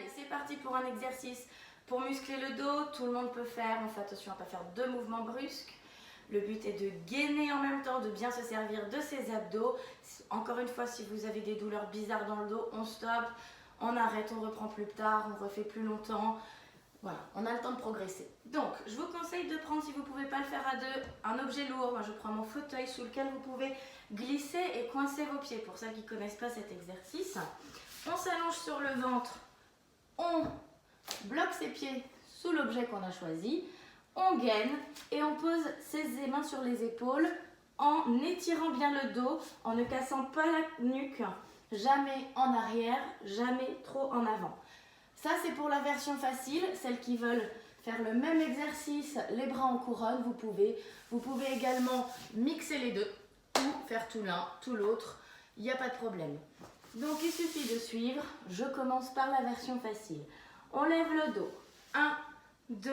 Allez, c'est parti pour un exercice pour muscler le dos. Tout le monde peut faire. On fait attention à ne pas faire deux mouvements brusques. Le but est de gainer en même temps, de bien se servir de ses abdos. Encore une fois, si vous avez des douleurs bizarres dans le dos, on stoppe, on arrête, on reprend plus tard, on refait plus longtemps. Voilà, on a le temps de progresser. Donc, je vous conseille de prendre, si vous ne pouvez pas le faire à deux, un objet lourd. Moi, je prends mon fauteuil sous lequel vous pouvez glisser et coincer vos pieds. Pour celles qui ne connaissent pas cet exercice, on s'allonge sur le ventre, on bloque ses pieds sous l'objet qu'on a choisi, on gaine et on pose ses mains sur les épaules en étirant bien le dos, en ne cassant pas la nuque, jamais en arrière, jamais trop en avant. Ça, c'est pour la version facile. Celles qui veulent faire le même exercice, les bras en couronne, vous pouvez. Vous pouvez également mixer les deux ou faire tout l'un, tout l'autre. Il n'y a pas de problème. Donc, il suffit de suivre. Je commence par la version facile. On lève le dos. 1, 2,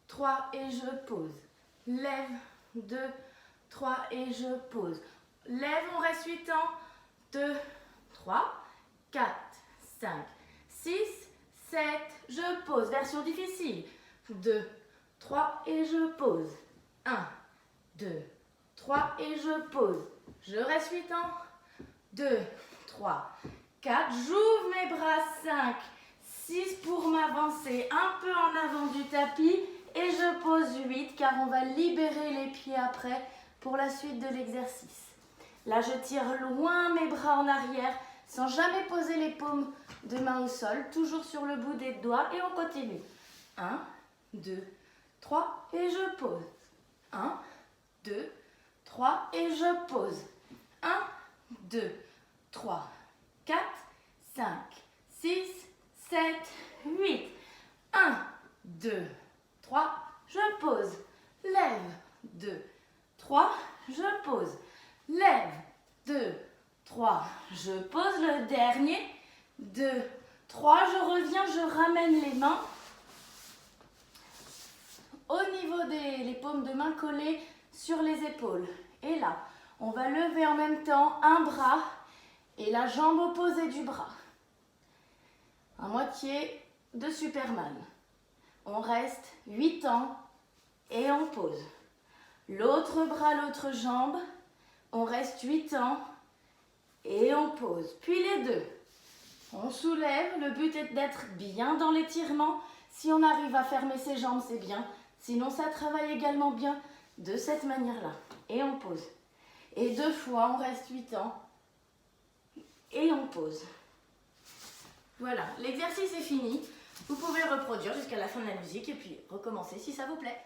3 et je pose. Lève, 2, 3 et je pose. Lève, on reste 8 ans. 2, 3, 4, 5, 6, 7, je pose. Version difficile. 2, 3 et je pose. 1, 2, 3 et je pose. Je reste 8 ans. 2, 3, 4. J'ouvre mes bras. 5, 6 pour m'avancer un peu en avant du tapis. Et je pose 8 car on va libérer les pieds après pour la suite de l'exercice. Là, je tire loin mes bras en arrière sans jamais poser les paumes de main au sol, toujours sur le bout des doigts et on continue. 1, 2, 3 et je pose. 1, 2, 3 et je pose. 1, 2, 3, 4, 5, 6, 7, 8. 1, 2, 3, je pose. Lève, 2, 3, je pose. Lève, 2, 3, je pose. Le dernier. 2, 3, je reviens, je ramène les mains au niveau des paumes de main collées sur les épaules. Et là, on va lever en même temps un bras et la jambe opposée du bras. À moitié de Superman. On reste 8 ans et on pose. L'autre bras, l'autre jambe, on reste 8 ans et on pose. Puis les deux. On soulève, le but est d'être bien dans l'étirement. Si on arrive à fermer ses jambes, c'est bien. Sinon, ça travaille également bien de cette manière-là. Et on pose. Et 2 fois, on reste 8 ans. Et on pose. Voilà, l'exercice est fini. Vous pouvez reproduire jusqu'à la fin de la musique et puis recommencer si ça vous plaît.